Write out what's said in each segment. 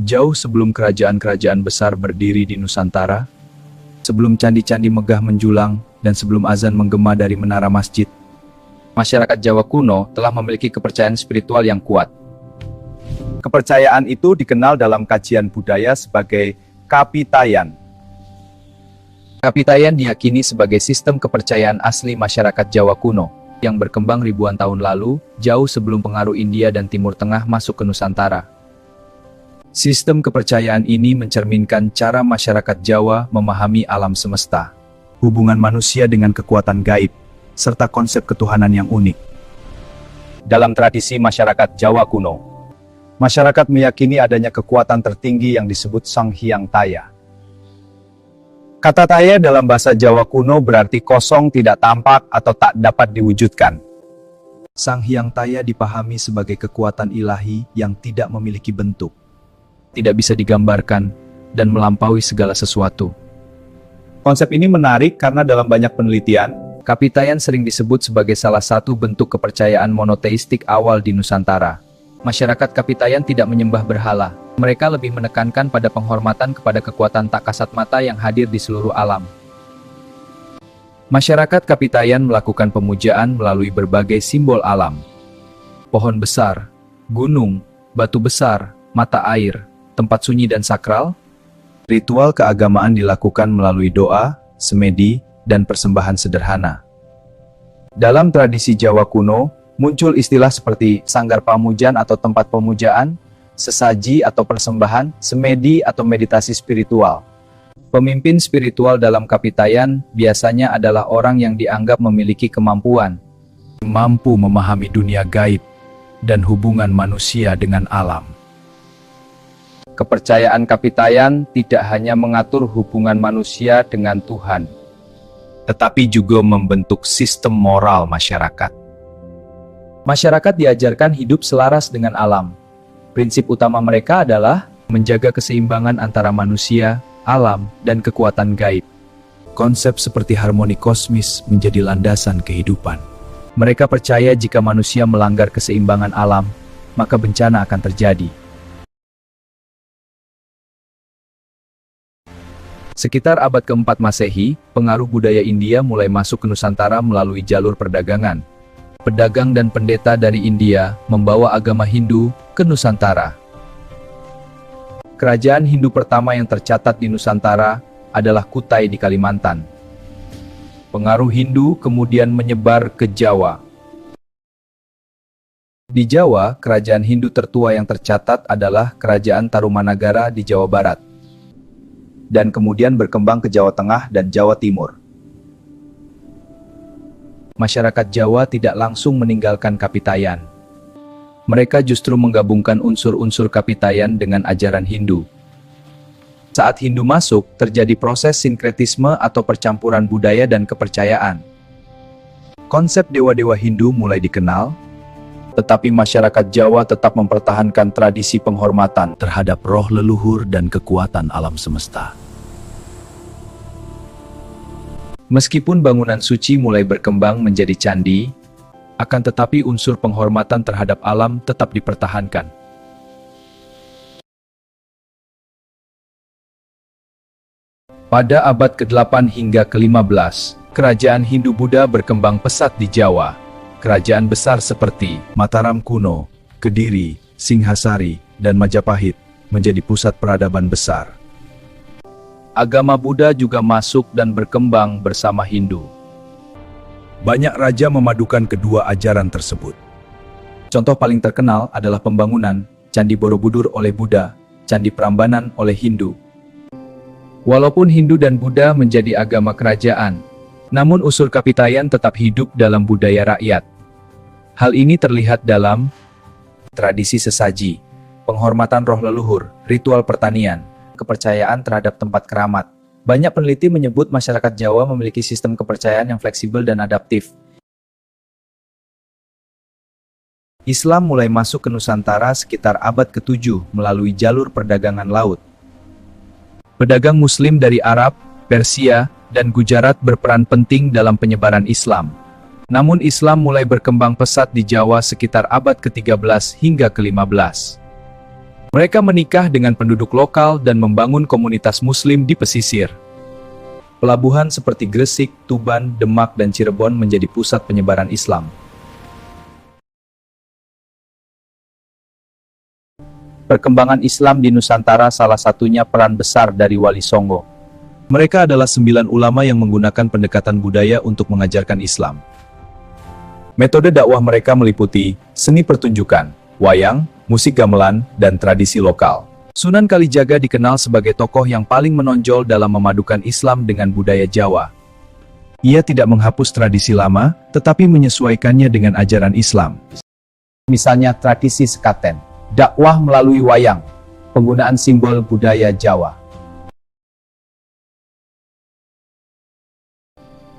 Jauh sebelum kerajaan-kerajaan besar berdiri di Nusantara, sebelum candi-candi megah menjulang, dan sebelum azan menggema dari menara masjid, masyarakat Jawa kuno telah memiliki kepercayaan spiritual yang kuat. Kepercayaan itu dikenal dalam kajian budaya sebagai kapitayan. Kapitayan diyakini sebagai sistem kepercayaan asli masyarakat Jawa kuno, yang berkembang ribuan tahun lalu, jauh sebelum pengaruh India dan Timur Tengah masuk ke Nusantara. Sistem kepercayaan ini mencerminkan cara masyarakat Jawa memahami alam semesta, hubungan manusia dengan kekuatan gaib, serta konsep ketuhanan yang unik. Dalam tradisi masyarakat Jawa kuno, masyarakat meyakini adanya kekuatan tertinggi yang disebut Sang Hyang Taya. Kata Taya dalam bahasa Jawa kuno berarti kosong, tidak tampak, atau tak dapat diwujudkan. Sang Hyang Taya dipahami sebagai kekuatan ilahi yang tidak memiliki bentuk, tidak bisa digambarkan, dan melampaui segala sesuatu. Konsep ini menarik karena dalam banyak penelitian, kapitayan sering disebut sebagai salah satu bentuk kepercayaan monoteistik awal di Nusantara. Masyarakat kapitayan tidak menyembah berhala, mereka lebih menekankan pada penghormatan kepada kekuatan tak kasat mata yang hadir di seluruh alam. Masyarakat kapitayan melakukan pemujaan melalui berbagai simbol alam. Pohon besar, gunung, batu besar, mata air, tempat sunyi dan sakral. Ritual keagamaan dilakukan melalui doa, semedi, dan persembahan sederhana. Dalam tradisi Jawa kuno, muncul istilah seperti sanggar pamujan atau tempat pemujaan, sesaji atau persembahan, semedi atau meditasi spiritual. Pemimpin spiritual dalam kapitayan biasanya adalah orang yang dianggap memiliki kemampuan, mampu memahami dunia gaib, dan hubungan manusia dengan alam. Kepercayaan kapitayan tidak hanya mengatur hubungan manusia dengan Tuhan, tetapi juga membentuk sistem moral masyarakat. Masyarakat diajarkan hidup selaras dengan alam. Prinsip utama mereka adalah menjaga keseimbangan antara manusia, alam, dan kekuatan gaib. Konsep seperti harmoni kosmis menjadi landasan kehidupan. Mereka percaya jika manusia melanggar keseimbangan alam, maka bencana akan terjadi. Sekitar abad ke-4 Masehi, pengaruh budaya India mulai masuk ke Nusantara melalui jalur perdagangan. Pedagang dan pendeta dari India membawa agama Hindu ke Nusantara. Kerajaan Hindu pertama yang tercatat di Nusantara adalah Kutai di Kalimantan. Pengaruh Hindu kemudian menyebar ke Jawa. Di Jawa, kerajaan Hindu tertua yang tercatat adalah Kerajaan Tarumanagara di Jawa Barat, dan kemudian berkembang ke Jawa Tengah dan Jawa Timur. Masyarakat Jawa tidak langsung meninggalkan kapitayan. Mereka justru menggabungkan unsur-unsur kapitayan dengan ajaran Hindu. Saat Hindu masuk, terjadi proses sinkretisme atau percampuran budaya dan kepercayaan. Konsep dewa-dewa Hindu mulai dikenal, tetapi masyarakat Jawa tetap mempertahankan tradisi penghormatan terhadap roh leluhur dan kekuatan alam semesta. Meskipun bangunan suci mulai berkembang menjadi candi, akan tetapi unsur penghormatan terhadap alam tetap dipertahankan. Pada abad ke-8 hingga ke-15, kerajaan Hindu-Buddha berkembang pesat di Jawa. Kerajaan besar seperti Mataram kuno, Kediri, Singhasari, dan Majapahit menjadi pusat peradaban besar. Agama Buddha juga masuk dan berkembang bersama Hindu. Banyak raja memadukan kedua ajaran tersebut. Contoh paling terkenal adalah pembangunan Candi Borobudur oleh Buddha, Candi Prambanan oleh Hindu. Walaupun Hindu dan Buddha menjadi agama kerajaan, namun unsur kapitayan tetap hidup dalam budaya rakyat. Hal ini terlihat dalam tradisi sesaji, penghormatan roh leluhur, ritual pertanian, kepercayaan terhadap tempat keramat. Banyak peneliti menyebut masyarakat Jawa memiliki sistem kepercayaan yang fleksibel dan adaptif. Islam mulai masuk ke Nusantara sekitar abad ke-7 melalui jalur perdagangan laut. Pedagang Muslim dari Arab, Persia, dan Gujarat berperan penting dalam penyebaran Islam. Namun Islam mulai berkembang pesat di Jawa sekitar abad ke-13 hingga ke-15. Mereka menikah dengan penduduk lokal dan membangun komunitas Muslim di pesisir. Pelabuhan seperti Gresik, Tuban, Demak, dan Cirebon menjadi pusat penyebaran Islam. Perkembangan Islam di Nusantara salah satunya peran besar dari Wali Songo. Mereka adalah 9 ulama yang menggunakan pendekatan budaya untuk mengajarkan Islam. Metode dakwah mereka meliputi seni pertunjukan, wayang, musik gamelan, dan tradisi lokal. Sunan Kalijaga dikenal sebagai tokoh yang paling menonjol dalam memadukan Islam dengan budaya Jawa. Ia tidak menghapus tradisi lama, tetapi menyesuaikannya dengan ajaran Islam. Misalnya tradisi sekaten, dakwah melalui wayang, penggunaan simbol budaya Jawa.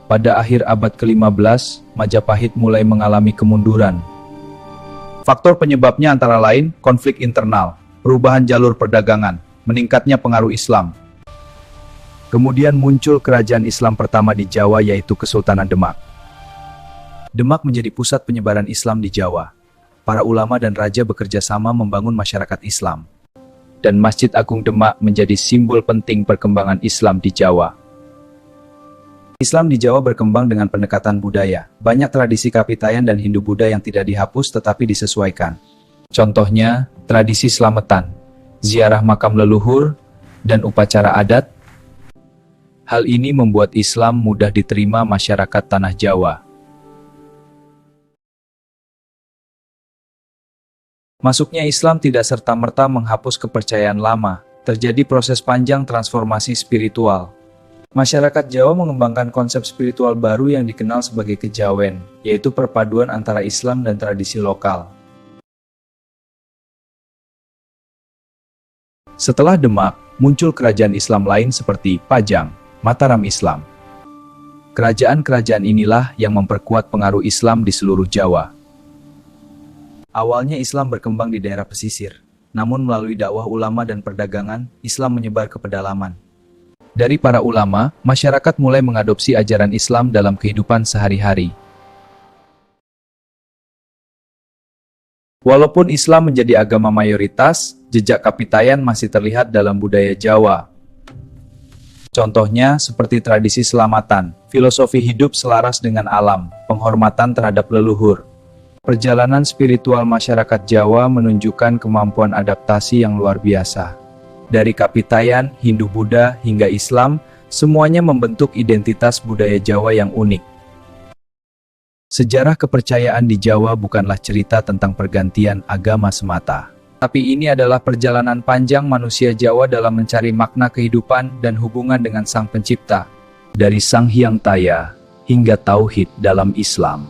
Pada akhir abad ke-15, Majapahit mulai mengalami kemunduran. Faktor penyebabnya antara lain konflik internal, perubahan jalur perdagangan, meningkatnya pengaruh Islam. Kemudian muncul kerajaan Islam pertama di Jawa yaitu Kesultanan Demak. Demak menjadi pusat penyebaran Islam di Jawa. Para ulama dan raja bekerja sama membangun masyarakat Islam. Dan Masjid Agung Demak menjadi simbol penting perkembangan Islam di Jawa. Islam di Jawa berkembang dengan pendekatan budaya. Banyak tradisi Kapitayan dan Hindu-Buddha yang tidak dihapus tetapi disesuaikan. Contohnya, tradisi selamatan, ziarah makam leluhur, dan upacara adat. Hal ini membuat Islam mudah diterima masyarakat tanah Jawa. Masuknya Islam tidak serta-merta menghapus kepercayaan lama. Terjadi proses panjang transformasi spiritual. Masyarakat Jawa mengembangkan konsep spiritual baru yang dikenal sebagai kejawen, yaitu perpaduan antara Islam dan tradisi lokal. Setelah Demak, muncul kerajaan Islam lain seperti Pajang, Mataram Islam. Kerajaan-kerajaan inilah yang memperkuat pengaruh Islam di seluruh Jawa. Awalnya Islam berkembang di daerah pesisir, namun melalui dakwah ulama dan perdagangan, Islam menyebar ke pedalaman. Dari para ulama, masyarakat mulai mengadopsi ajaran Islam dalam kehidupan sehari-hari. Walaupun Islam menjadi agama mayoritas, jejak Kapitayan masih terlihat dalam budaya Jawa. Contohnya seperti tradisi selamatan, filosofi hidup selaras dengan alam, penghormatan terhadap leluhur. Perjalanan spiritual masyarakat Jawa menunjukkan kemampuan adaptasi yang luar biasa. Dari Kapitayan, Hindu-Buddha, hingga Islam, semuanya membentuk identitas budaya Jawa yang unik. Sejarah kepercayaan di Jawa bukanlah cerita tentang pergantian agama semata. Tapi ini adalah perjalanan panjang manusia Jawa dalam mencari makna kehidupan dan hubungan dengan Sang Pencipta. Dari Sang Hyang Taya, hingga Tauhid dalam Islam.